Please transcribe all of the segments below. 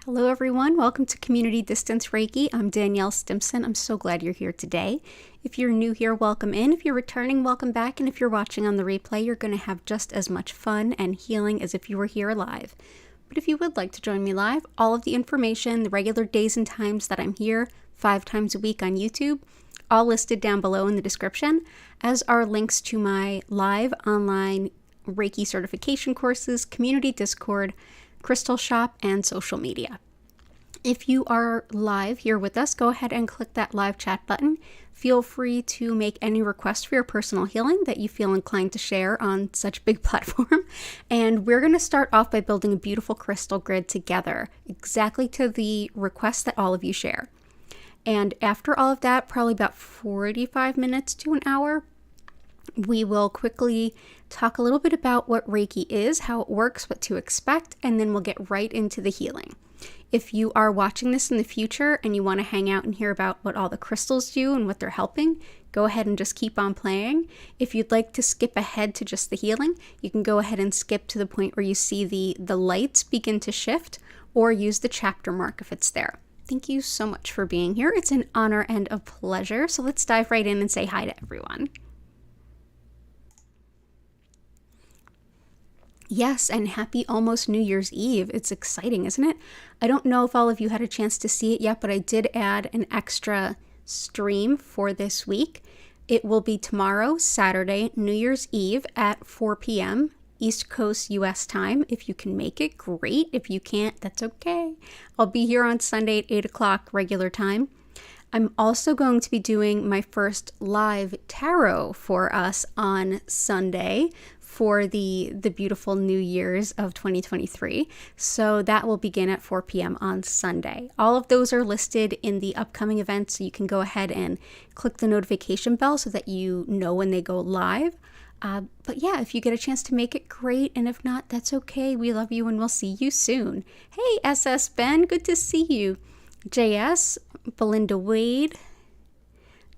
Hello everyone, welcome to Community Distance Reiki. I'm Danielle Stimpson. I'm so glad you're here today. If you're new here, welcome in. If you're returning, welcome back. And if you're watching on the replay, you're going to have just as much fun and healing as if you were here live. But if you would like to join me live, all of the information, the regular days and times that I'm here 5 times a week on YouTube, all listed down below in the description, as are links to my live online Reiki certification courses, community Discord, crystal shop, and social media. If you are live here with us, go ahead and click that live chat button. Feel free to make any requests for your personal healing that you feel inclined to share on such a big platform. And we're going to start off by building a beautiful crystal grid together, exactly to the request that all of you share. And after all of that, probably about 45 minutes to an hour, we will quickly talk a little bit about what Reiki is, how it works, what to expect, and then we'll get right into the healing. If you are watching this in the future and you want to hang out and hear about what all the crystals do and what they're helping, go ahead and just keep on playing. If you'd like to skip ahead to just the healing, you can go ahead and skip to the point where you see the lights begin to shift, or use the chapter mark if it's there. Thank you so much for being here. It's an honor and a pleasure. So let's dive right in and say hi to everyone. Yes, and happy almost New Year's Eve. It's exciting, isn't it? I don't know if all of you had a chance to see it yet, but I did add an extra stream for this week. It will be tomorrow, Saturday, New Year's Eve at 4 p.m. East Coast US time. If you can make it, great. If you can't, that's okay. I'll be here on Sunday at 8 o'clock regular time. I'm also going to be doing my first live tarot for us on Sunday for the beautiful New Year's of 2023. So that will begin at 4 p.m. on Sunday. All of those are listed in the upcoming events, so you can go ahead and click the notification bell so that you know when they go live. But yeah, if you get a chance to make it, great. And if not, that's okay. We love you and we'll see you soon. Hey, SS Ben, good to see you. JS, Belinda Wade,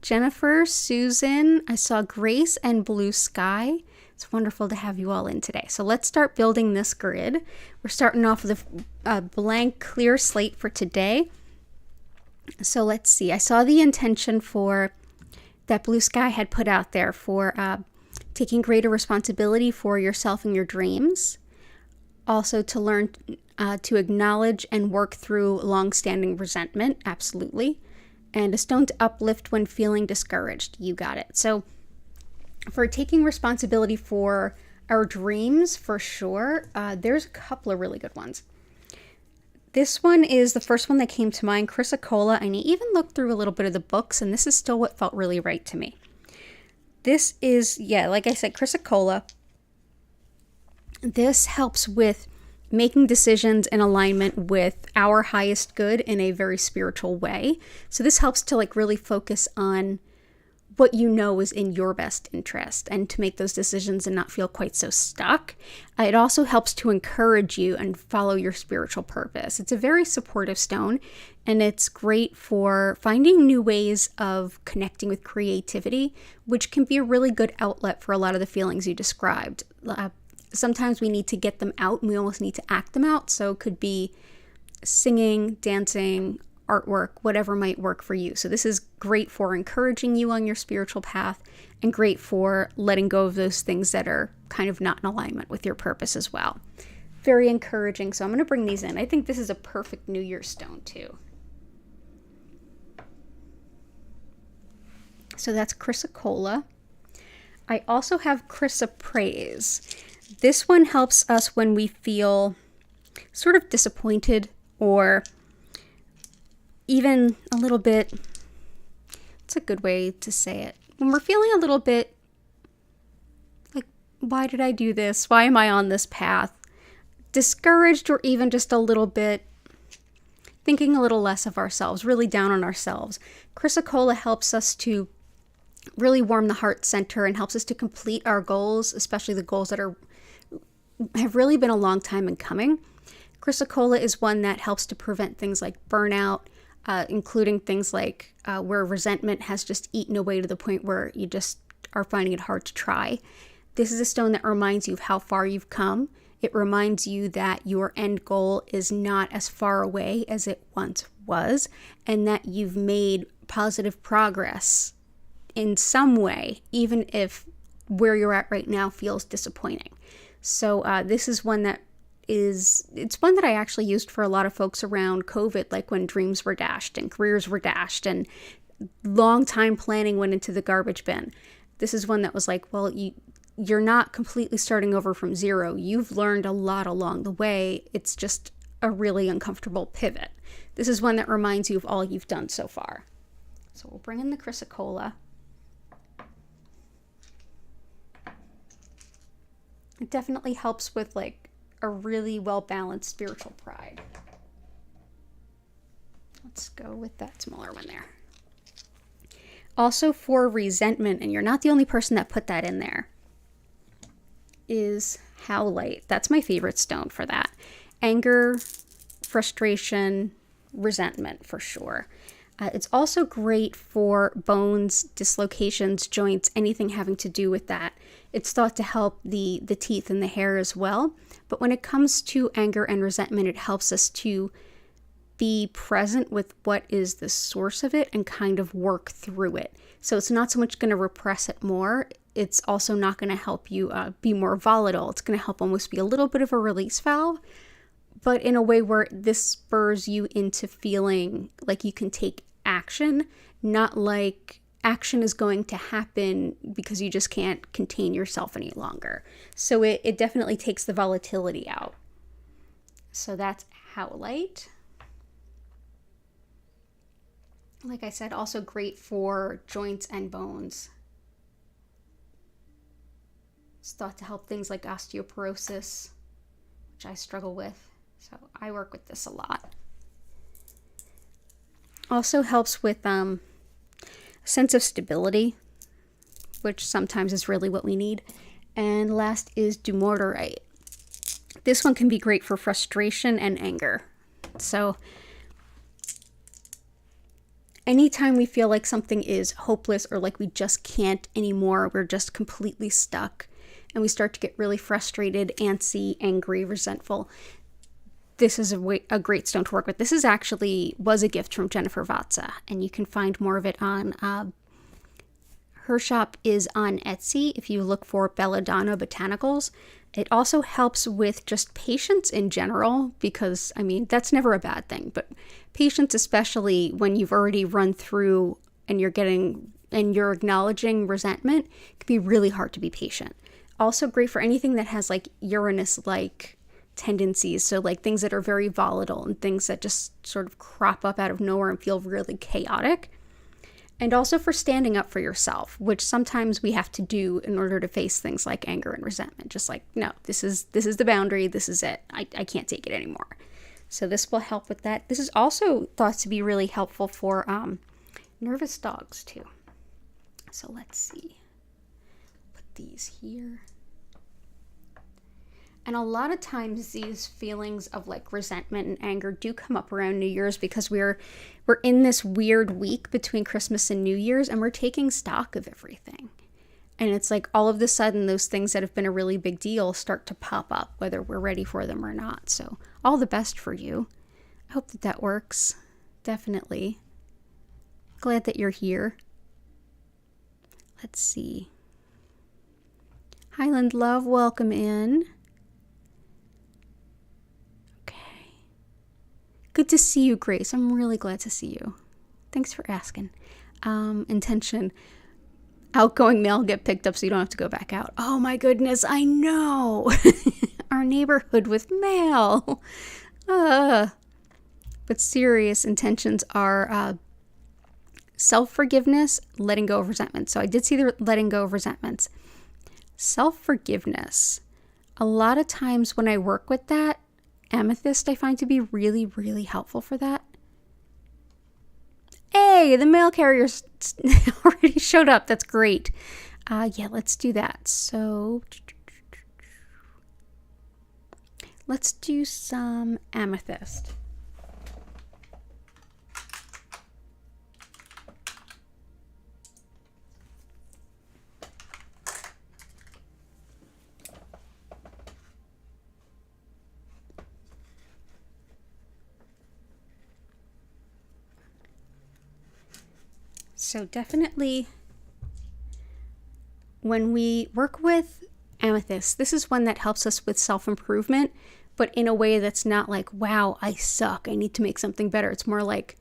Jennifer, Susan, I saw Grace and Blue Sky. It's wonderful to have you all in today. So let's start building this grid. We're starting off with a blank clear slate for today. So let's see. I saw the intention for that Blue Sky had put out there for taking greater responsibility for yourself and your dreams. Also to learn to acknowledge and work through long-standing resentment. Absolutely. And a stone to uplift when feeling discouraged. You got it. So for taking responsibility for our dreams, for sure, there's a couple of really good ones. This one is the first one that came to mind, Chrysocolla, and I even looked through a little bit of the books, and this is still what felt really right to me. This is, like I said, Chrysocolla. This helps with making decisions in alignment with our highest good in a very spiritual way. So this helps to really focus on what you know is in your best interest and to make those decisions and not feel quite so stuck. It also helps to encourage you and follow your spiritual purpose. It's a very supportive stone, and it's great for finding new ways of connecting with creativity, which can be a really good outlet for a lot of the feelings you described. Sometimes we need to get them out and we almost need to act them out. So it could be singing, dancing, artwork, whatever might work for you. So this is great for encouraging you on your spiritual path and great for letting go of those things that are kind of not in alignment with your purpose as well. Very encouraging. So I'm going to bring these in. I think this is a perfect New Year's stone too. So that's Chrysocolla. I also have chrysoprase. This one helps us when we feel sort of disappointed or even a little bit, it's a good way to say it. When we're feeling a little bit like, why did I do this? Why am I on this path? Discouraged, or even just a little bit thinking a little less of ourselves, really down on ourselves. Chrysocolla helps us to really warm the heart center and helps us to complete our goals, especially the goals that have really been a long time in coming. Chrysocolla is one that helps to prevent things like burnout, including things like where resentment has just eaten away to the point where you just are finding it hard to try. This is a stone that reminds you of how far you've come It reminds you that your end goal is not as far away as it once was, and that you've made positive progress in some way, even if where you're at right now feels disappointing. So this is one that it's one that I actually used for a lot of folks around COVID, like when dreams were dashed and careers were dashed and long time planning went into the garbage bin. This is one that was like, well, you're not completely starting over from zero. You've learned a lot along the way. It's just a really uncomfortable pivot. This is one that reminds you of all you've done so far. So we'll bring in the Chrysocolla. It definitely helps with like a really well-balanced spiritual pride. Let's go with that smaller one there. Also for resentment, and you're not the only person that put that in there, is howlite. That's my favorite stone for that. Anger, frustration, resentment for sure. It's also great for bones, dislocations, joints, anything having to do with that. It's thought to help the teeth and the hair as well. But when it comes to anger and resentment, it helps us to be present with what is the source of it and kind of work through it. So it's not so much going to repress it more. It's also not going to help you be more volatile. It's going to help almost be a little bit of a release valve, but in a way where this spurs you into feeling like you can take action, not like action is going to happen because you just can't contain yourself any longer. So it definitely takes the volatility out. So that's howlite. Like I said, also great for joints and bones. It's thought to help things like osteoporosis, which I struggle with. So I work with this a lot. Also helps with a sense of stability, which sometimes is really what we need. And last is Dumotierite. This one can be great for frustration and anger. So anytime we feel like something is hopeless or like we just can't anymore, we're just completely stuck, and we start to get really frustrated, antsy, angry, resentful, this is a great stone to work with. This was a gift from Jennifer Vatsa, and you can find more of it on, her shop is on Etsy if you look for Belladonna Botanicals. It also helps with just patience in general, because, I mean, that's never a bad thing, but patience, especially when you've already run through and you're acknowledging resentment, can be really hard to be patient. Also great for anything that has like Uranus-like tendencies, so like things that are very volatile and things that just sort of crop up out of nowhere and feel really chaotic. And also for standing up for yourself, which sometimes we have to do in order to face things like anger and resentment. Just like, no, this is the boundary, this is it. I can't take it anymore. So this will help with that. This is also thought to be really helpful for nervous dogs too. So let's see. Put these here. And a lot of times these feelings of like resentment and anger do come up around New Year's, because we're in this weird week between Christmas and New Year's, and we're taking stock of everything. And it's like all of a sudden those things that have been a really big deal start to pop up, whether we're ready for them or not. So all the best for you. I hope that works. Definitely. Glad that you're here. Let's see. Highland Love, welcome in. Good to see you, Grace. I'm really glad to see you. Thanks for asking. Intention. Outgoing mail get picked up so you don't have to go back out. Oh my goodness, I know. Our neighborhood with mail. But serious intentions are self-forgiveness, letting go of resentment. So I did see the letting go of resentments. Self-forgiveness. A lot of times when I work with that, amethyst I find to be really, really helpful for that. Hey, the mail carriers already showed up. That's great. Yeah, let's do that. So let's do some amethyst. So definitely when we work with amethyst, this is one that helps us with self-improvement, but in a way that's not like, wow, I suck, I need to make something better. It's more like,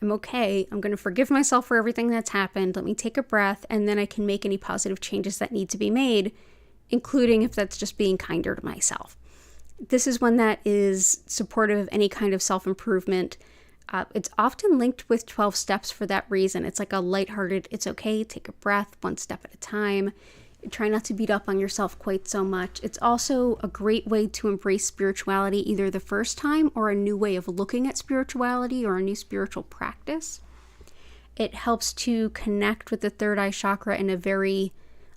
I'm okay, I'm going to forgive myself for everything that's happened, let me take a breath, and then I can make any positive changes that need to be made, including if that's just being kinder to myself. This is one that is supportive of any kind of self-improvement. It's often linked with 12 steps for that reason. It's like a lighthearted, it's okay, take a breath, one step at a time. Try not to beat up on yourself quite so much. It's also a great way to embrace spirituality either the first time or a new way of looking at spirituality or a new spiritual practice. It helps to connect with the third eye chakra in a very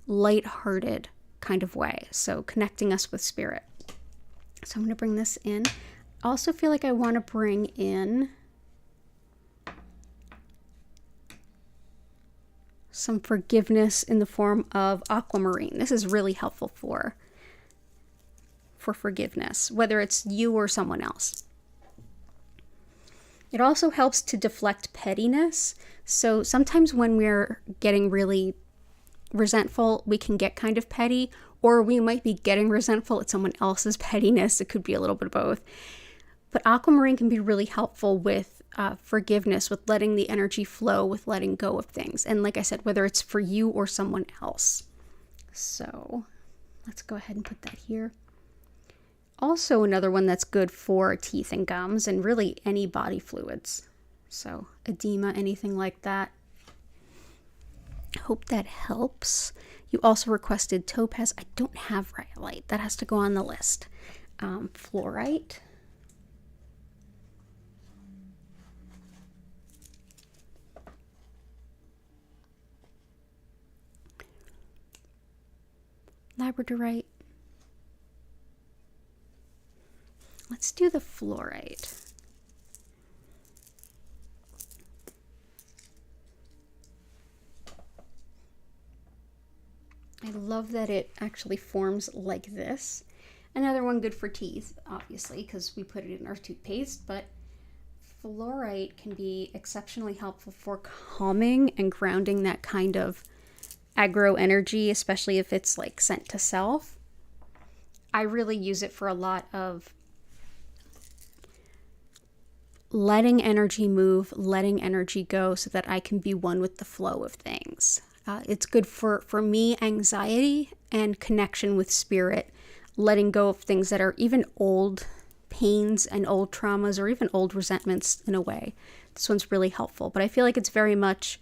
lighthearted kind of way. So connecting us with spirit. So I'm going to bring this in. I also feel like I want to bring in some forgiveness in the form of aquamarine. This is really helpful for forgiveness, whether it's you or someone else. It also helps to deflect pettiness. So sometimes when we're getting really resentful, we can get kind of petty, or we might be getting resentful at someone else's pettiness. It could be a little bit of both. But aquamarine can be really helpful with forgiveness, with letting the energy flow, with letting go of things. And like I said, whether it's for you or someone else. So let's go ahead and put that here. Also another one that's good for teeth and gums and really any body fluids. So edema, anything like that. Hope that helps. You also requested topaz. I don't have rhyolite. That has to go on the list. Fluorite. Labradorite. Let's do the fluorite. I love that it actually forms like this. Another one good for teeth, obviously, because we put it in our toothpaste, but fluorite can be exceptionally helpful for calming and grounding that kind of aggro energy, especially if it's like sent to self. I really use it for a lot of letting energy move, letting energy go so that I can be one with the flow of things. It's good for me, anxiety and connection with spirit, letting go of things that are even old pains and old traumas or even old resentments in a way. This one's really helpful, but I feel like it's very much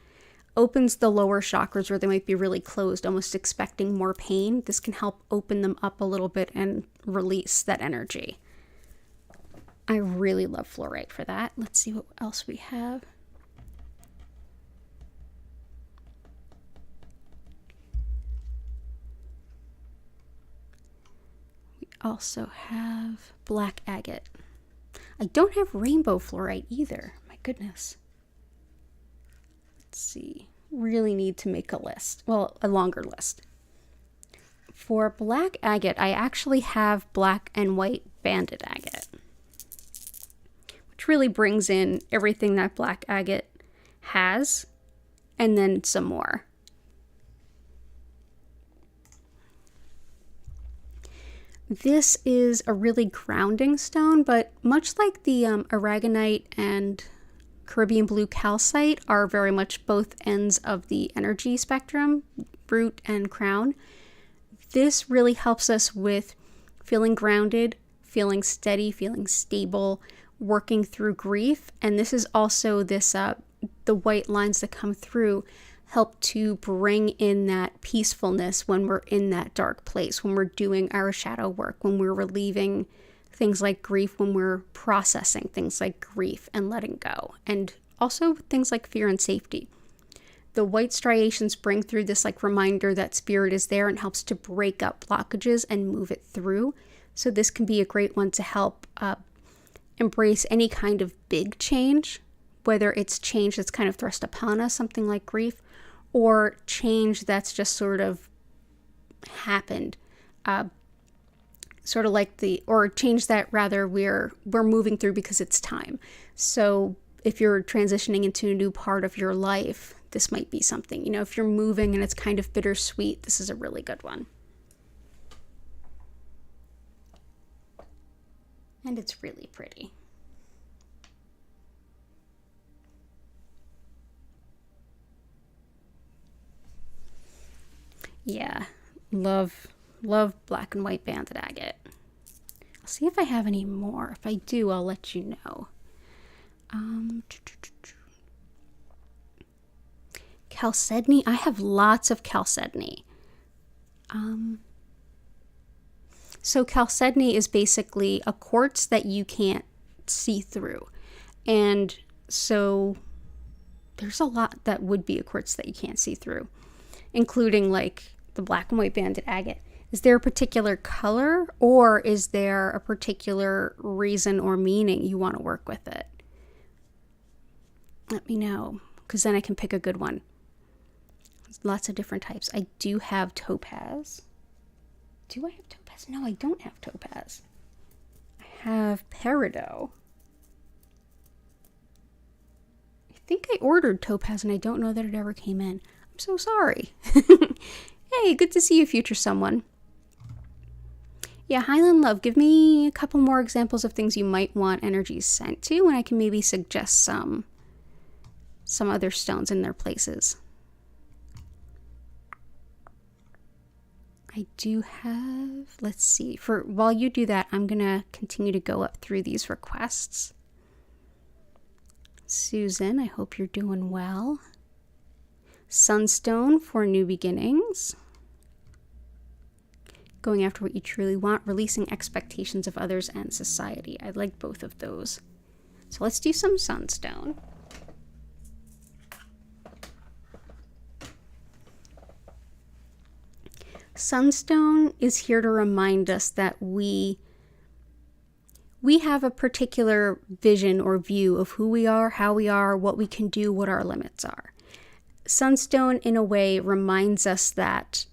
opens the lower chakras where they might be really closed, almost expecting more pain. This can help open them up a little bit and release that energy. I really love fluorite for that. Let's see what else we have. We also have black agate. I don't have rainbow fluorite either. My goodness. Let's see. Really need to make a list. Well, a longer list. For black agate, I actually have black and white banded agate, which really brings in everything that black agate has, and then some more. This is a really grounding stone, but much like the aragonite and Caribbean blue calcite are very much both ends of the energy spectrum, root and crown. This really helps us with feeling grounded, feeling steady, feeling stable, working through grief. And this is also this, the white lines that come through help to bring in that peacefulness when we're in that dark place, when we're doing our shadow work, when we're relieving things like grief, when we're processing things like grief and letting go, and also things like fear and safety. The white striations bring through this like reminder that spirit is there and helps to break up blockages and move it through. So this can be a great one to help embrace any kind of big change, whether it's change that's kind of thrust upon us, something like grief, or change that's just sort of happened, sort of like or change that rather we're moving through because it's time. So if you're transitioning into a new part of your life, this might be something. You know, if you're moving and it's kind of bittersweet, this is a really good one. And it's really pretty. Yeah, love black and white banded agate. I'll see if I have any more. If I do, I'll let you know. Chalcedony. I have lots of chalcedony. So chalcedony is basically a quartz that you can't see through. And so there's a lot that would be a quartz that you can't see through, including like the black and white banded agate. Is there a particular color, or is there a particular reason or meaning you want to work with it? Let me know, because then I can pick a good one. There's lots of different types. I do have topaz. Do I have topaz? No, I don't have topaz. I have peridot. I think I ordered topaz and I don't know that it ever came in. I'm so sorry. Hey, good to see you, future someone. Yeah, Highland Love, give me a couple more examples of things you might want energies sent to, and I can maybe suggest some other stones in their places. I do have, let's see, while you do that, I'm gonna continue to go up through these requests. Susan, I hope you're doing well. Sunstone for new beginnings. Going after what you truly want, releasing expectations of others and society. I like both of those. So let's do some Sunstone. Sunstone is here to remind us that we have a particular vision or view of who we are, how we are, what we can do, what our limits are. Sunstone, in a way, reminds us that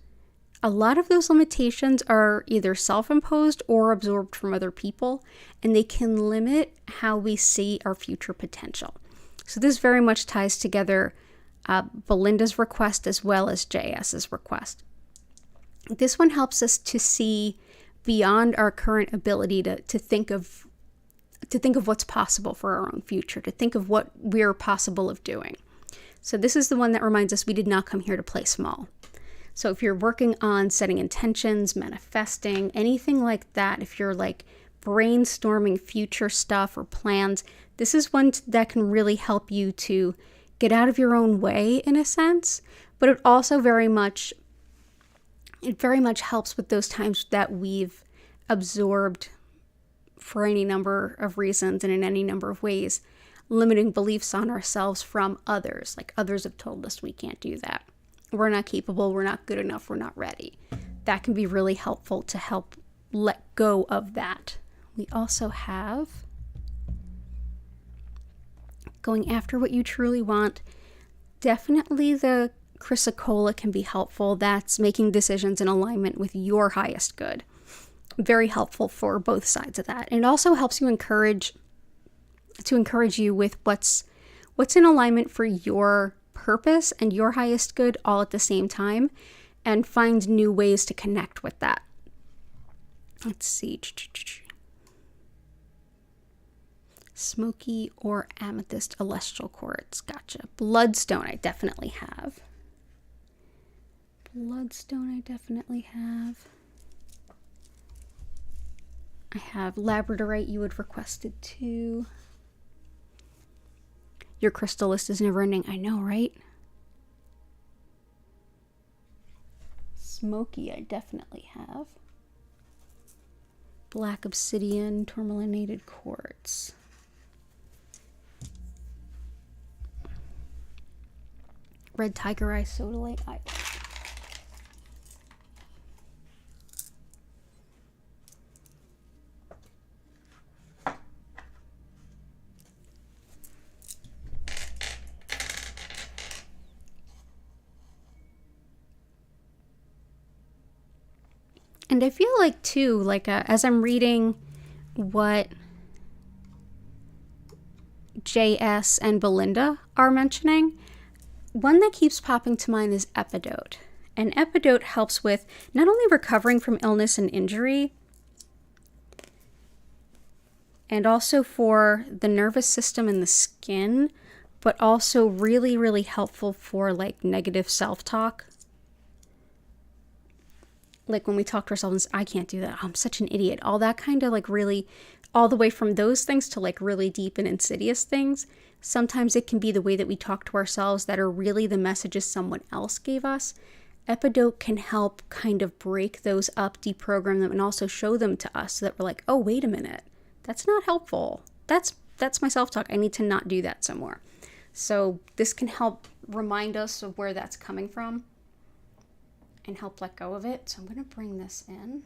a lot of those limitations are either self-imposed or absorbed from other people, and they can limit how we see our future potential. So this very much ties together Belinda's request as well as JS's request. This one helps us to see beyond our current ability to think of what's possible for our own future, to think of what we're possible of doing. So this is the one that reminds us we did not come here to play small. So if you're working on setting intentions, manifesting, anything like that, if you're like brainstorming future stuff or plans, this is one that can really help you to get out of your own way in a sense, but it also very much helps with those times that we've absorbed for any number of reasons and in any number of ways, limiting beliefs on ourselves from others. Like others have told us we can't do that. We're not capable, we're not good enough, we're not ready. That can be really helpful to help let go of that. We also have going after what you truly want. Definitely the Chrysocolla can be helpful. That's making decisions in alignment with your highest good. Very helpful for both sides of that. And it also helps you encourage you with what's in alignment for your purpose and your highest good all at the same time, and find new ways to connect with that. Let's see. Smoky or amethyst celestial quartz. Gotcha. Bloodstone I definitely have. I have labradorite you had requested too. Your crystal list is never ending. I know, right? Smoky I definitely have. Black obsidian, tourmalinated quartz. Red tiger eye, sodalite. And I feel like too, like as I'm reading what JS and Belinda are mentioning, One that keeps popping to mind is epidote. And epidote helps with not only recovering from illness and injury, and also for the nervous system and the skin, but also really, really helpful for like negative self-talk. Like when we talk to ourselves, I can't do that, I'm such an idiot. All that kind of like really, all the way from those things to like really deep and insidious things. Sometimes it can be the way that we talk to ourselves that are really the messages someone else gave us. Epidote can help kind of break those up, deprogram them, and also show them to us so that we're like, oh, wait a minute. That's not helpful. That's my self-talk. I need to not do that some more. So this can help remind us of where that's coming from and help let go of it. So I'm going to bring this in.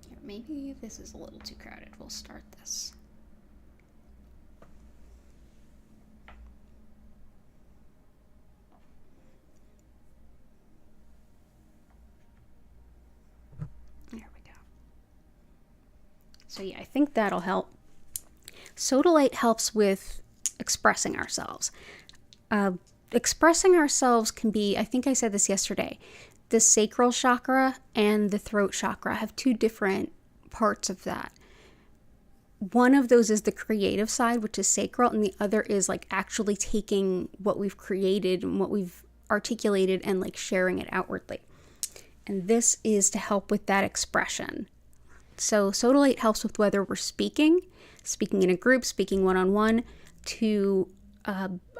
Here, maybe this is a little too crowded. We'll start this. So yeah, I think that'll help. Sodalite helps with expressing ourselves. Expressing ourselves can be, I think I said this yesterday, the sacral chakra and the throat chakra have two different parts of that. One of those is the creative side, which is sacral, and the other is like actually taking what we've created and what we've articulated and like sharing it outwardly. And this is to help with that expression. So sodalite helps with whether we're speaking in a group, speaking one-on-one, to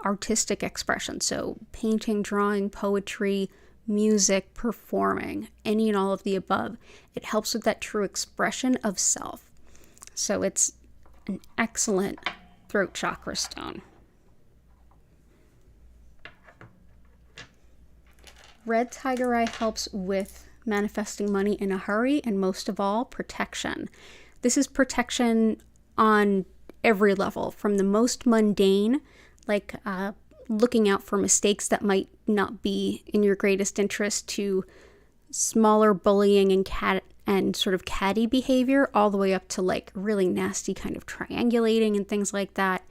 artistic expression. So painting, drawing, poetry, music, performing, any and all of the above. It helps with that true expression of self. So it's an excellent throat chakra stone. Red tiger eye helps with manifesting money in a hurry, and most of all, protection. This is protection on every level, from the most mundane, like looking out for mistakes that might not be in your greatest interest, to smaller bullying and sort of catty behavior, all the way up to like really nasty kind of triangulating and things like that,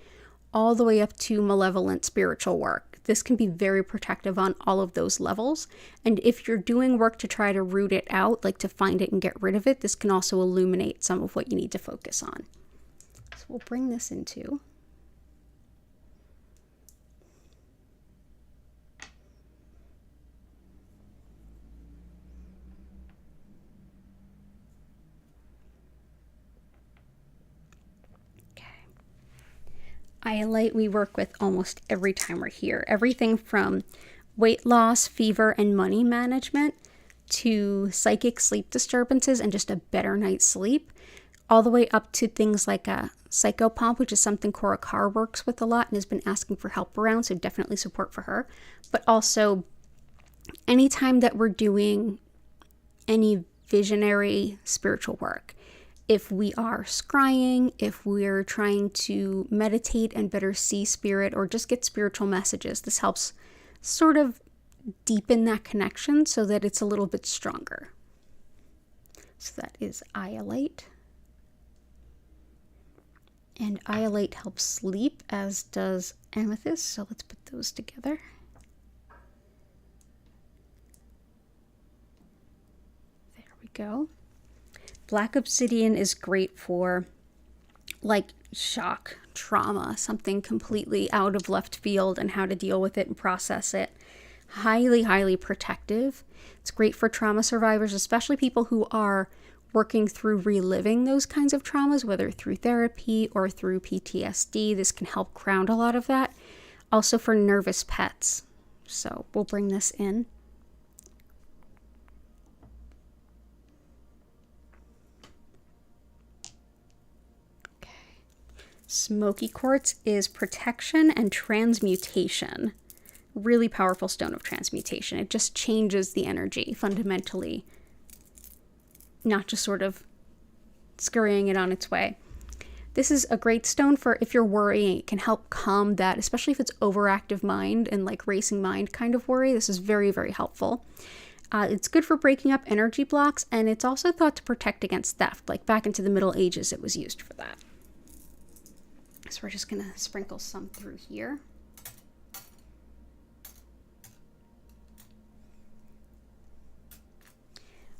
all the way up to malevolent spiritual work. This can be very protective on all of those levels. And if you're doing work to try to root it out, like to find it and get rid of it, this can also illuminate some of what you need to focus on. So we'll bring this into. Iolite we work with almost every time we're here. Everything from weight loss, fever, and money management to psychic sleep disturbances and just a better night's sleep, all the way up to things like a psychopomp, which is something Cora Carr works with a lot and has been asking for help around, so definitely support for her. But also anytime that we're doing any visionary spiritual work, if we are scrying, if we're trying to meditate and better see spirit or just get spiritual messages, this helps sort of deepen that connection so that it's a little bit stronger. So that is iolite. And iolite helps sleep, as does amethyst. So let's put those together. There we go. Black obsidian is great for like shock, trauma, something completely out of left field, and how to deal with it and process it. Highly, highly protective. It's great for trauma survivors, especially people who are working through reliving those kinds of traumas, whether through therapy or through PTSD. This can help ground a lot of that. Also for nervous pets. So we'll bring this in. Smoky quartz is protection and transmutation. Really powerful stone of transmutation. It just changes the energy fundamentally, not just sort of scurrying it on its way. This is a great stone for if you're worrying. It can help calm that, especially if it's overactive mind and like racing mind kind of worry. This is very, very helpful. It's good for breaking up energy blocks, and it's also thought to protect against theft. Like back into the Middle Ages, it was used for that. So we're just going to sprinkle some through here.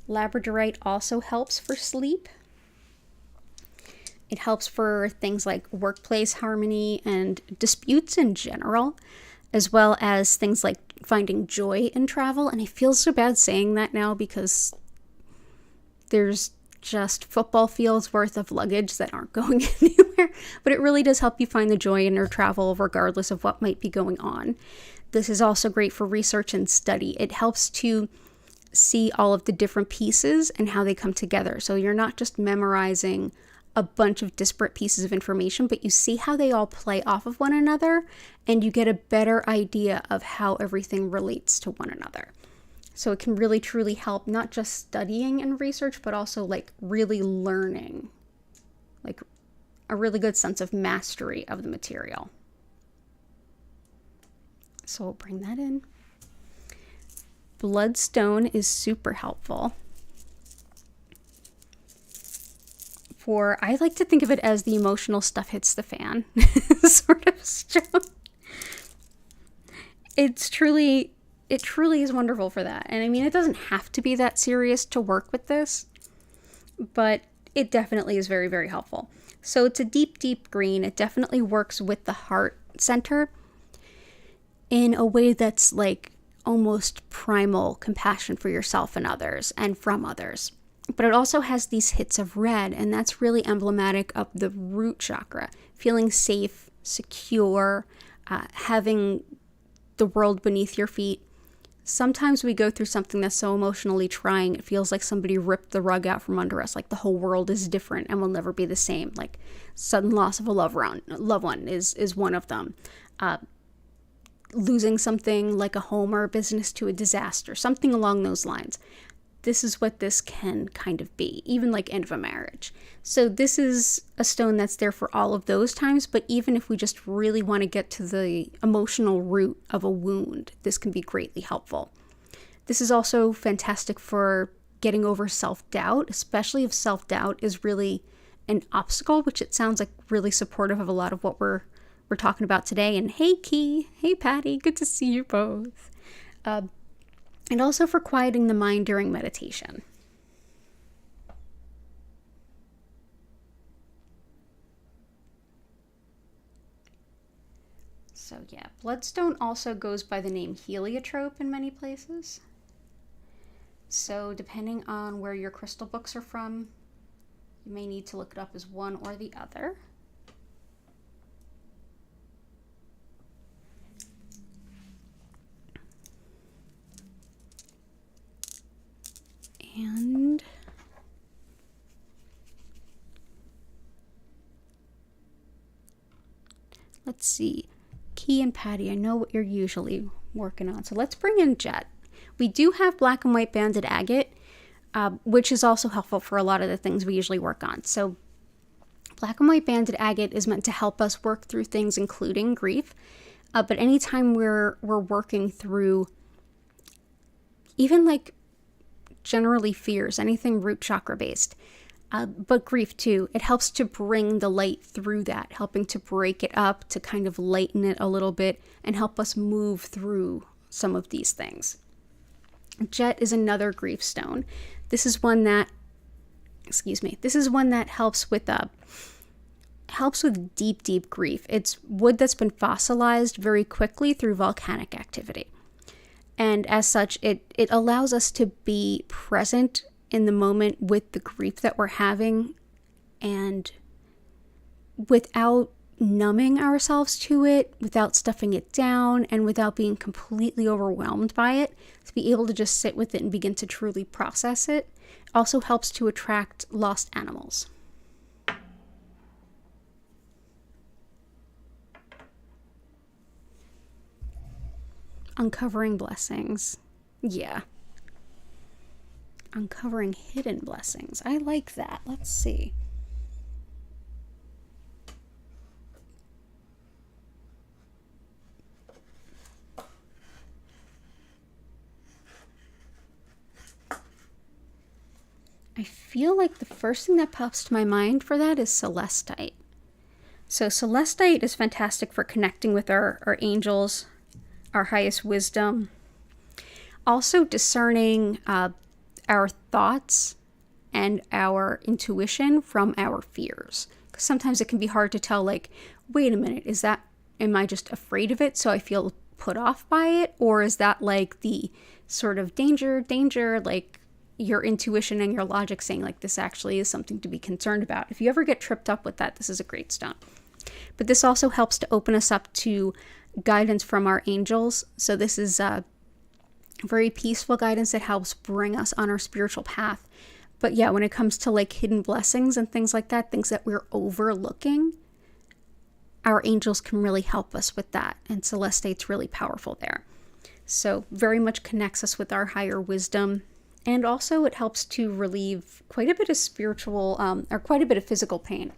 Labradorite also helps for sleep. It helps for things like workplace harmony and disputes in general, as well as things like finding joy in travel. And I feel so bad saying that now because there's just football fields worth of luggage that aren't going anywhere. But it really does help you find the joy in your travel regardless of what might be going on. This is also great for research and study. It helps to see all of the different pieces and how they come together. So you're not just memorizing a bunch of disparate pieces of information, but you see how they all play off of one another, and you get a better idea of how everything relates to one another. So it can really truly help not just studying and research, but also like really learning, like a really good sense of mastery of the material. So we'll bring that in. Bloodstone is super helpful. I like to think of it as the emotional stuff hits the fan sort of stone. It truly is wonderful for that. And I mean, it doesn't have to be that serious to work with this, but it definitely is very, very helpful. So it's a deep, deep green. It definitely works with the heart center in a way that's like almost primal compassion for yourself and others and from others. But it also has these hits of red, and that's really emblematic of the root chakra, feeling safe, secure, having the world beneath your feet. Sometimes we go through something that's so emotionally trying, it feels like somebody ripped the rug out from under us, like the whole world is different and will never be the same. Like sudden loss of a loved one is one of them. Losing something like a home or a business to a disaster, something along those lines. This is what this can kind of be, even like end of a marriage. So this is a stone that's there for all of those times, but even if we just really want to get to the emotional root of a wound, this can be greatly helpful. This is also fantastic for getting over self-doubt, especially if self-doubt is really an obstacle, which it sounds like really supportive of a lot of what we're talking about today. And hey, Key, hey, Patty, good to see you both. And also for quieting the mind during meditation. So yeah, bloodstone also goes by the name heliotrope in many places. So depending on where your crystal books are from, you may need to look it up as one or the other. And let's see, Key and Patty, I know what you're usually working on. So let's bring in Jet. We do have black and white banded agate, which is also helpful for a lot of the things we usually work on. So black and white banded agate is meant to help us work through things, including grief. But anytime we're working through even like generally fears, anything root chakra based, but grief too, it helps to bring the light through that, helping to break it up, to kind of lighten it a little bit and help us move through some of these things. Jet is another grief stone. This is one that, helps with deep, deep grief. It's wood that's been fossilized very quickly through volcanic activity. And as such, it allows us to be present in the moment with the grief that we're having, and without numbing ourselves to it, without stuffing it down, and without being completely overwhelmed by it, to be able to just sit with it and begin to truly process it. Also helps to attract lost animals. Uncovering blessings. Yeah. Uncovering hidden blessings. I like that. Let's see. feel like the first thing that pops to my mind for that is celestite. So celestite is fantastic for connecting with our angels, our highest wisdom. Also discerning our thoughts and our intuition from our fears. Because sometimes it can be hard to tell, like, wait a minute, am I just afraid of it so I feel put off by it? Or is that like the sort of danger, like your intuition and your logic saying like this actually is something to be concerned about? If you ever get tripped up with that, this is a great stone. But this also helps to open us up to guidance from our angels. So this is very peaceful guidance that helps bring us on our spiritual path. But yeah, when it comes to like hidden blessings and things like that, things that we're overlooking, our angels can really help us with that. And celestite's really powerful there. So very much connects us with our higher wisdom. And also it helps to relieve quite a bit of spiritual, or quite a bit of physical pain.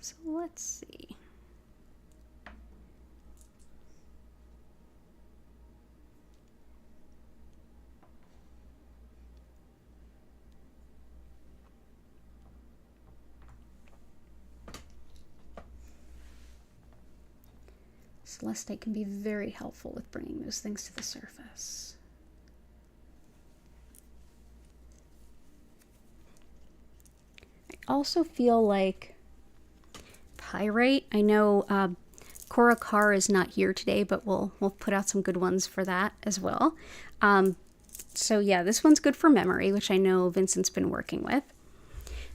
So let's see. Celestite can be very helpful with bringing those things to the surface. I also feel like pyrite. I know Chrysocolla is not here today, but we'll put out some good ones for that as well. So yeah, this one's good for memory, which I know Vincent's been working with,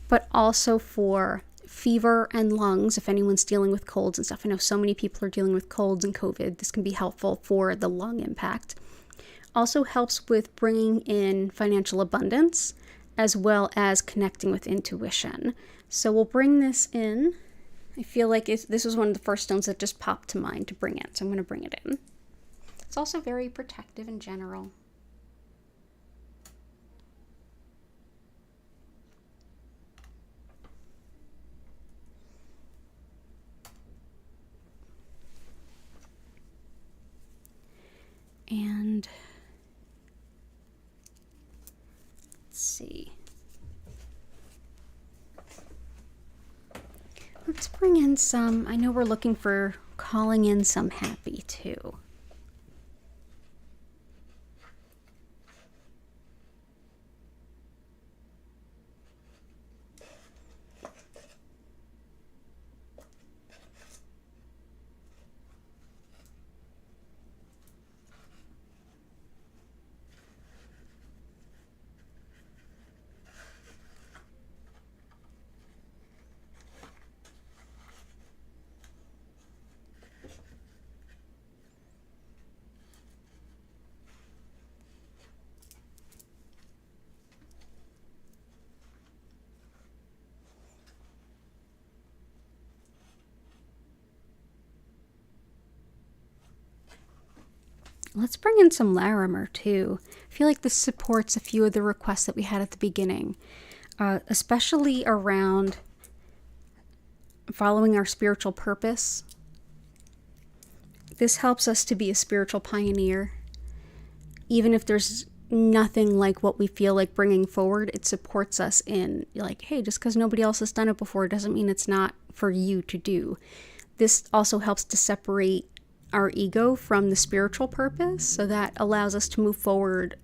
but also for fever and lungs. If anyone's dealing with colds and stuff, I know so many people are dealing with colds and COVID. This can be helpful for the lung impact. Also helps with bringing in financial abundance as well as connecting with intuition. So we'll bring this in. I feel like this was one of the first stones that just popped to mind to bring in, so I'm going to bring it in. It's also very protective in general. And let's see. Let's bring in some, I know we're looking for calling in some happy too. Let's bring in some larimar too. I feel like this supports a few of the requests that we had at the beginning, especially around following our spiritual purpose. This helps us to be a spiritual pioneer. Even if there's nothing like what we feel like bringing forward, it supports us in like, hey, just because nobody else has done it before doesn't mean it's not for you to do. This also helps to separate our ego from the spiritual purpose, so that allows us to move forward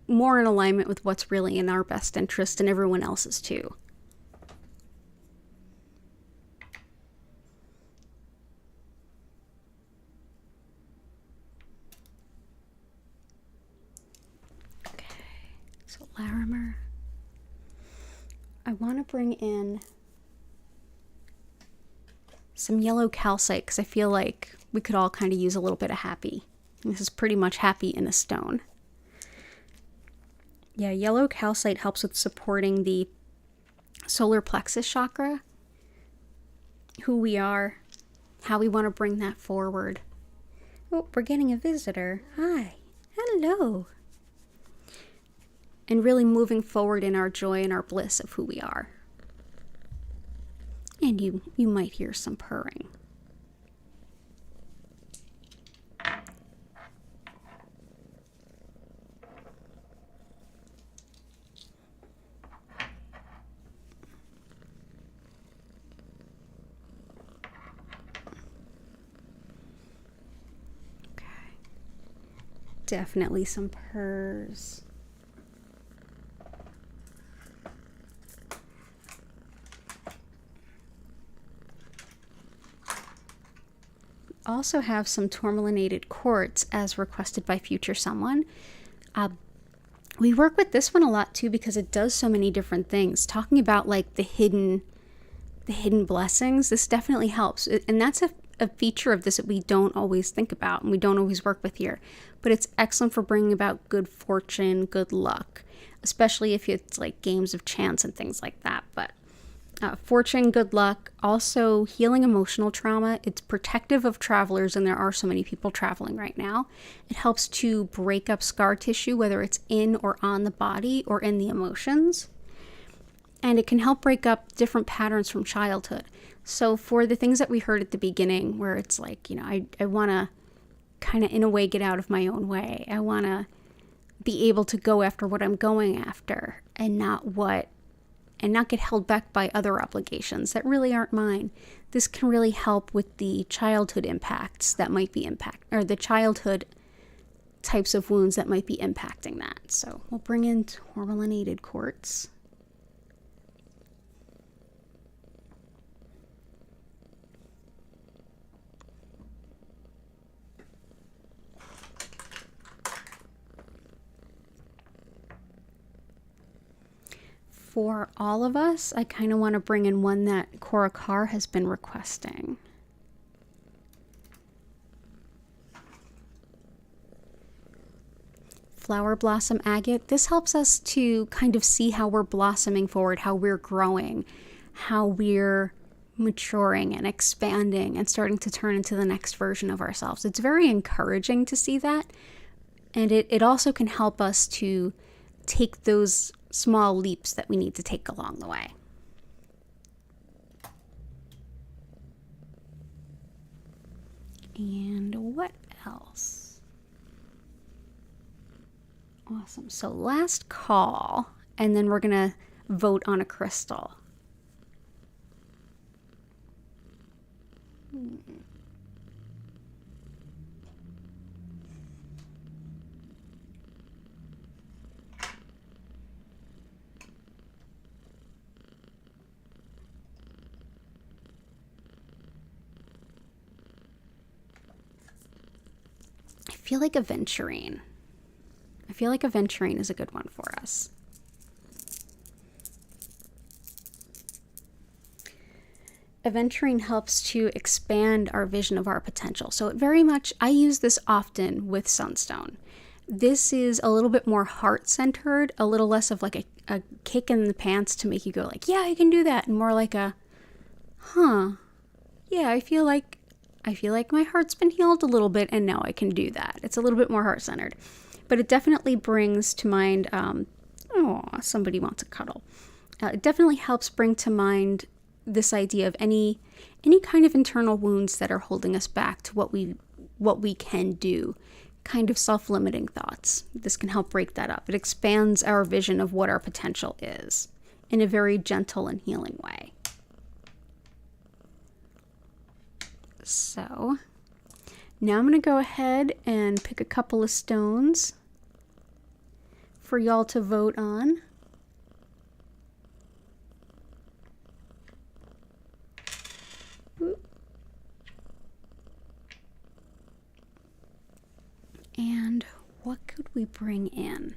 more in alignment with what's really in our best interest and everyone else's too. Okay, so larimar. I want to bring in some yellow calcite because I feel like we could all kind of use a little bit of happy. And this is pretty much happy in a stone. Yeah, yellow calcite helps with supporting the solar plexus chakra, who we are, how we want to bring that forward. Oh, we're getting a visitor. Hi. Hello. And really moving forward in our joy and our bliss of who we are. And you might hear some purring. Definitely some purrs. Also have some tourmalinated quartz as requested by future someone. We work with this one a lot too because it does so many different things. Talking about like the hidden blessings, this definitely helps. And that's a feature of this that we don't always think about and we don't always work with here. But it's excellent for bringing about good fortune, good luck, especially if it's like games of chance and things like that. But fortune, good luck, also healing emotional trauma. It's protective of travelers, and there are so many people traveling right now. It helps to break up scar tissue, whether it's in or on the body or in the emotions. And it can help break up different patterns from childhood. So for the things that we heard at the beginning, where it's like, you know, I want to kind of in a way get out of my own way. I want to be able to go after what I'm going after and not get held back by other obligations that really aren't mine. This can really help with the childhood impacts that might be or the childhood types of wounds that might be impacting that. So we'll bring in tourmalinated quartz. For all of us, I kind of want to bring in one that Cora Carr has been requesting. Flower blossom agate. This helps us to kind of see how we're blossoming forward, how we're growing, how we're maturing and expanding and starting to turn into the next version of ourselves. It's very encouraging to see that. And it also can help us to take those small leaps that we need to take along the way. And what else? Awesome. So last call, and then we're going to vote on a crystal. I feel like aventurine. I feel like aventurine is a good one for us. Aventurine helps to expand our vision of our potential. So it very much, I use this often with Sunstone. This is a little bit more heart-centered, a little less of like a kick in the pants to make you go like, yeah, I can do that. And more like a, yeah, I feel like my heart's been healed a little bit and now I can do that. It's a little bit more heart-centered. But it definitely brings to mind, somebody wants a cuddle. It definitely helps bring to mind this idea of any kind of internal wounds that are holding us back to what we can do, kind of self-limiting thoughts. This can help break that up. It expands our vision of what our potential is in a very gentle and healing way. So now I'm going to go ahead and pick a couple of stones for y'all to vote on. And what could we bring in?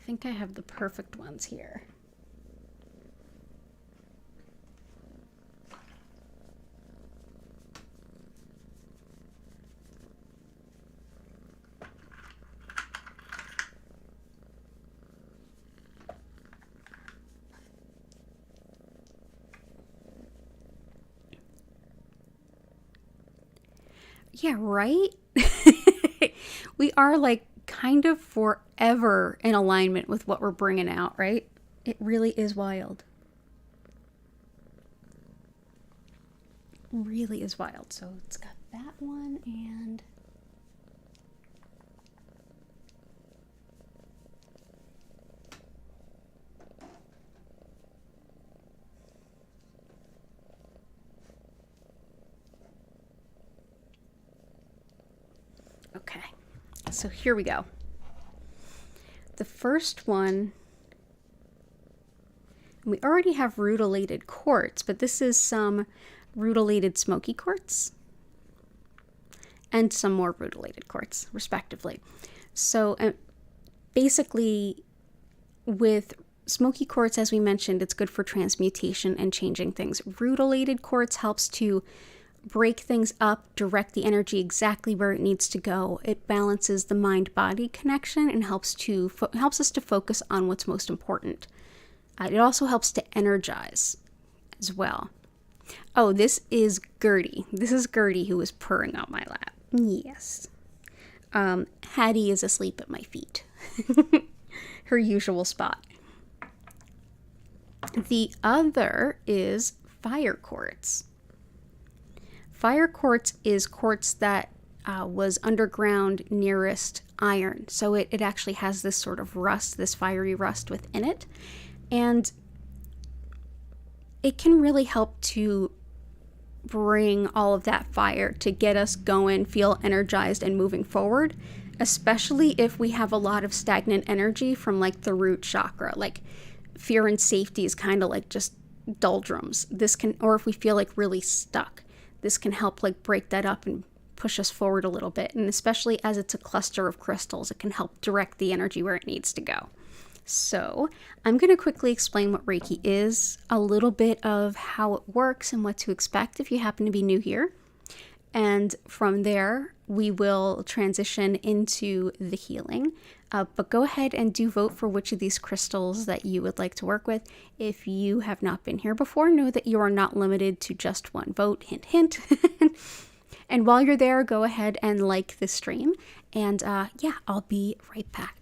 I think I have the perfect ones here. Yeah, right? We are like kind of forever in alignment with what we're bringing out, right? It really is wild. Really is wild. So it's got that one and okay. So here we go. The first one, we already have rutilated quartz, but this is some rutilated smoky quartz and some more rutilated quartz, respectively. So basically, with smoky quartz, as we mentioned, it's good for transmutation and changing things. Rutilated quartz helps to break things up, direct the energy exactly where it needs to go. It balances the mind-body connection and helps us to focus on what's most important. It also helps to energize as well. Oh, this is Gertie. This is Gertie who was purring on my lap. Yes. Hattie is asleep at my feet. Her usual spot. The other is fire quartz. Fire quartz is quartz that was underground nearest iron. So it actually has this sort of rust, this fiery rust within it. And it can really help to bring all of that fire to get us going, feel energized and moving forward, especially if we have a lot of stagnant energy from like the root chakra, like fear and safety is kind of like just doldrums. Or if we feel like really stuck, this can help like break that up and push us forward a little bit. And especially as it's a cluster of crystals, it can help direct the energy where it needs to go. So I'm going to quickly explain what Reiki is, a little bit of how it works and what to expect if you happen to be new here. And from there, we will transition into the healing. But go ahead and do vote for which of these crystals that you would like to work with. If you have not been here before, know that you are not limited to just one vote. Hint, hint. And while you're there, go ahead and like the stream. And yeah, I'll be right back.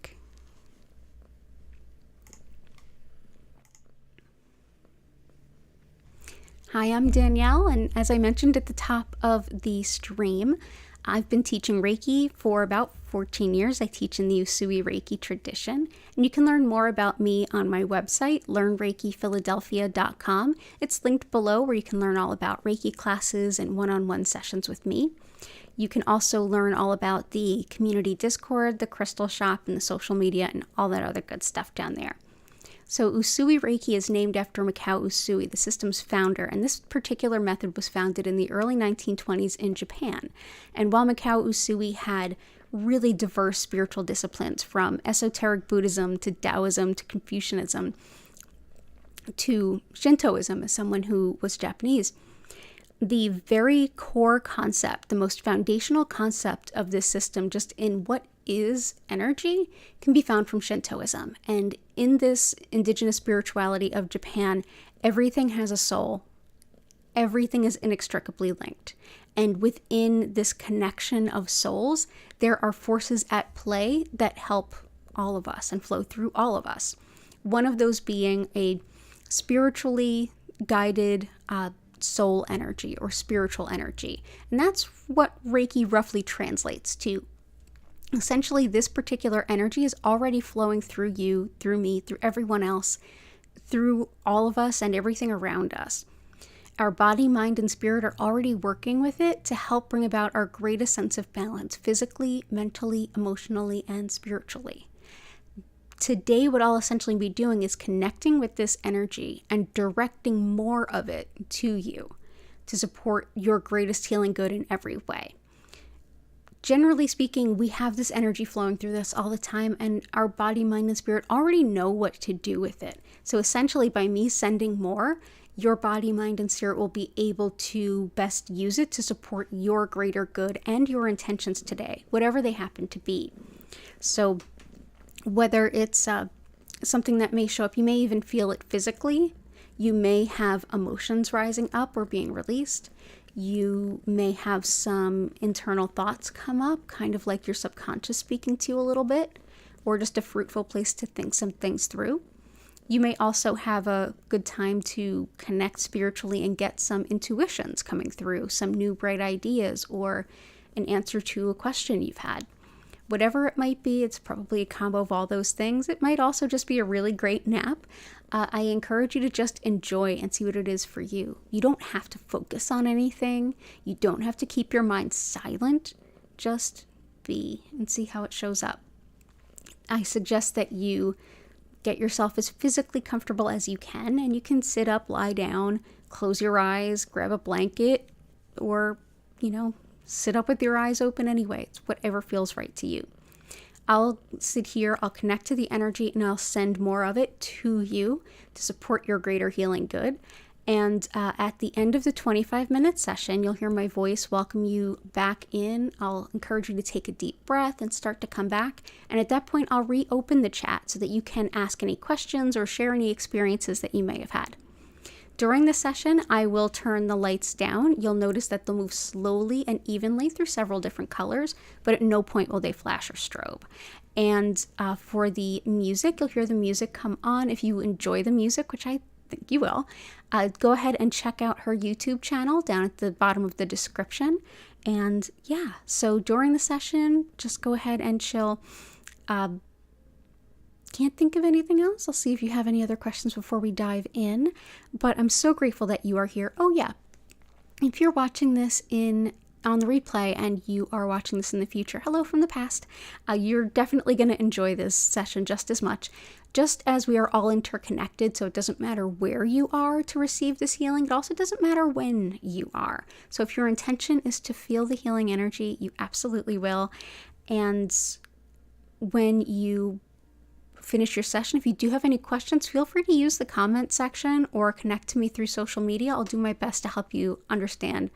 Hi, I'm Danielle, and as I mentioned at the top of the stream, I've been teaching Reiki for about 14 years. I teach in the Usui Reiki tradition, and you can learn more about me on my website, learnreikiphiladelphia.com. It's linked below where you can learn all about Reiki classes and one-on-one sessions with me. You can also learn all about the community Discord, the crystal shop, and the social media, and all that other good stuff down there. So Usui Reiki is named after Mikao Usui, the system's founder, and this particular method was founded in the early 1920s in Japan. And while Mikao Usui had really diverse spiritual disciplines, from esoteric Buddhism to Taoism to Confucianism to Shintoism, as someone who was Japanese, the very core concept, the most foundational concept of this system, just in what is energy, can be found from Shintoism. And in this indigenous spirituality of Japan, everything has a soul. Everything is inextricably linked. And within this connection of souls, there are forces at play that help all of us and flow through all of us. One of those being a spiritually guided soul energy or spiritual energy. And that's what Reiki roughly translates to. Essentially, this particular energy is already flowing through you, through me, through everyone else, through all of us and everything around us. Our body, mind, and spirit are already working with it to help bring about our greatest sense of balance, physically, mentally, emotionally, and spiritually. Today, what I'll essentially be doing is connecting with this energy and directing more of it to you to support your greatest healing good in every way. Generally speaking, we have this energy flowing through us all the time, and our body, mind, and spirit already know what to do with it. So essentially, by me sending more, your body, mind, and spirit will be able to best use it to support your greater good and your intentions today, whatever they happen to be. So whether it's something that may show up, you may even feel it physically. You may have emotions rising up or being released. You may have some internal thoughts come up, kind of like your subconscious speaking to you a little bit, or just a fruitful place to think some things through. You may also have a good time to connect spiritually and get some intuitions coming through, some new bright ideas, or an answer to a question you've had. Whatever it might be, it's probably a combo of all those things. It might also just be a really great nap. I encourage you to just enjoy and see what it is for you. You don't have to focus on anything. You don't have to keep your mind silent. Just be and see how it shows up. I suggest that you get yourself as physically comfortable as you can, and you can sit up, lie down, close your eyes, grab a blanket, or, sit up with your eyes open anyway. It's whatever feels right to you. I'll sit here, I'll connect to the energy, and I'll send more of it to you to support your greater healing good. And at the end of the 25-minute session, you'll hear my voice welcome you back in. I'll encourage you to take a deep breath and start to come back. And at that point, I'll reopen the chat so that you can ask any questions or share any experiences that you may have had. During the session, I will turn the lights down. You'll notice that they'll move slowly and evenly through several different colors, but at no point will they flash or strobe. And for the music, you'll hear the music come on. If you enjoy the music, which I think you will, go ahead and check out her YouTube channel down at the bottom of the description. And yeah, so during the session, just go ahead and chill. Can't think of anything else. I'll see if you have any other questions before we dive in, but I'm so grateful that you are here. Oh yeah, if you're watching this on the replay and you are watching this in the future, hello from the past, you're definitely going to enjoy this session just as much. Just as we are all interconnected, so it doesn't matter where you are to receive this healing, it also doesn't matter when you are. So if your intention is to feel the healing energy, you absolutely will. And when you finish your session, if you do have any questions, feel free to use the comment section or connect to me through social media. I'll do my best to help you understand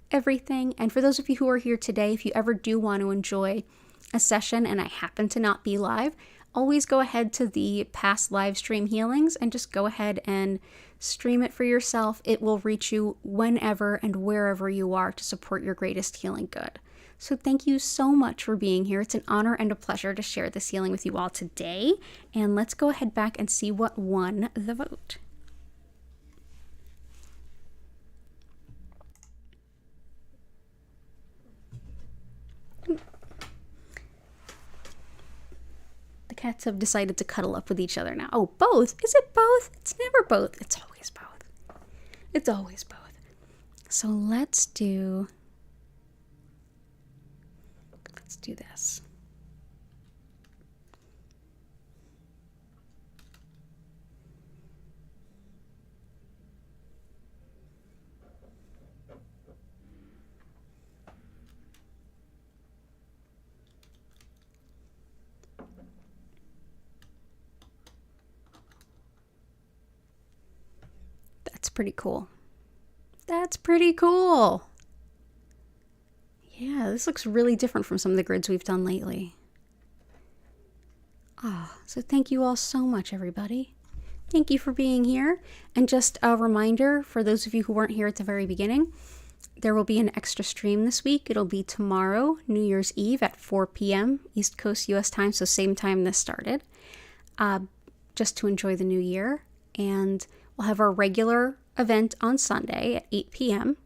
everything. And for those of you who are here today, if you ever do want to enjoy a session and I happen to not be live, always go ahead to the past live stream healings and just go ahead and stream it for yourself. It will reach you whenever and wherever you are to support your greatest healing good. So thank you so much for being here. It's an honor and a pleasure to share this healing with you all today. And let's go ahead back and see what won the vote. The cats have decided to cuddle up with each other now. Oh, both? Is it both? It's never both. It's always both. It's always both. So let's do this. That's pretty cool. That's pretty cool. Yeah, this looks really different from some of the grids we've done lately. So thank you all so much, everybody. Thank you for being here. And just a reminder for those of you who weren't here at the very beginning, there will be an extra stream this week. It'll be tomorrow, New Year's Eve at 4 p.m. East Coast US time, so same time this started, just to enjoy the new year. And we'll have our regular event on Sunday at 8 p.m.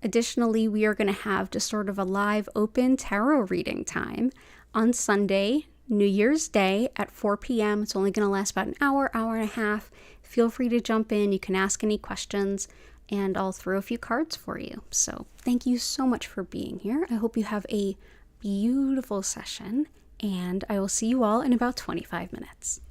Additionally, we are going to have just sort of a live open tarot reading time on Sunday, New Year's Day at 4 p.m. It's only going to last about an hour, hour and a half. Feel free to jump in. You can ask any questions, and I'll throw a few cards for you. So thank you so much for being here. I hope you have a beautiful session, and I will see you all in about 25 minutes.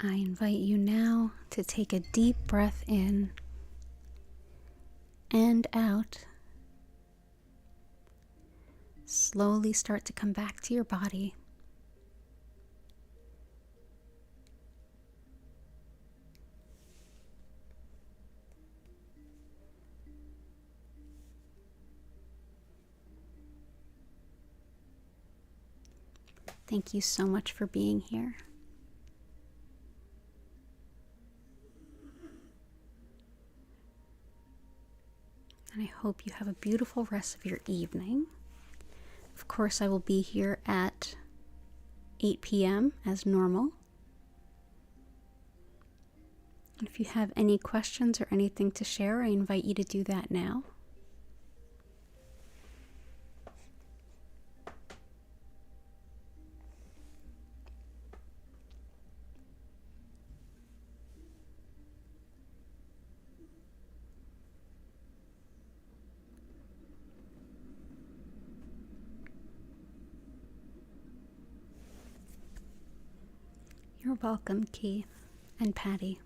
I invite you now to take a deep breath in and out. Slowly start to come back to your body. Thank you so much for being here. And I hope you have a beautiful rest of your evening. Of course, I will be here at 8 p.m. as normal. And if you have any questions or anything to share, I invite you to do that now. You're welcome, Keith and Patty.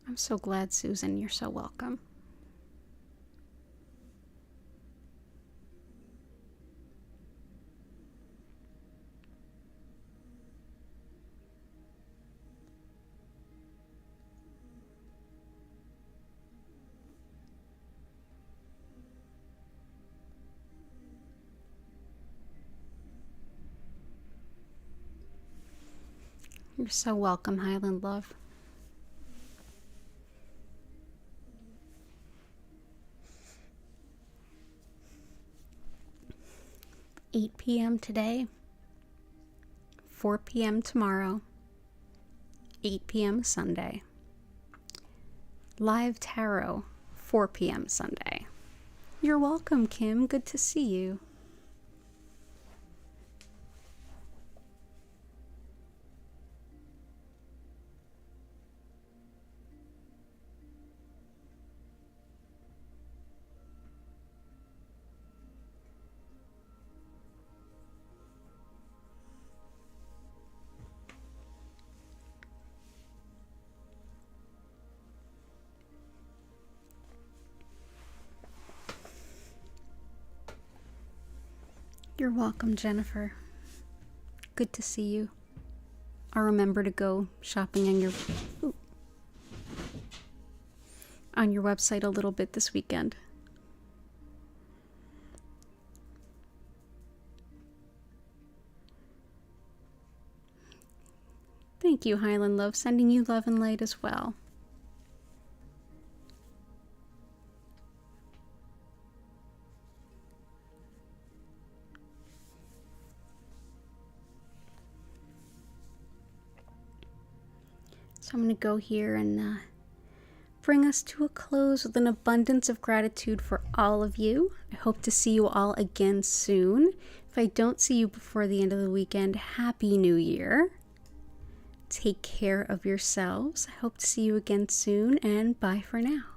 I'm so glad, Susan. You're so welcome. You're so welcome, Highland Love. $8 p.m. today, 4 p.m. tomorrow, 8 p.m. Sunday. Live tarot, 4 p.m. Sunday. You're welcome, Kim. Good to see you. You're welcome, Jennifer. Good to see you. I'll remember to go shopping on your website a little bit this weekend. Thank you, Highland Love. Sending you love and light as well. So I'm going to go here and bring us to a close with an abundance of gratitude for all of you. I hope to see you all again soon. If I don't see you before the end of the weekend, Happy New Year. Take care of yourselves. I hope to see you again soon, and bye for now.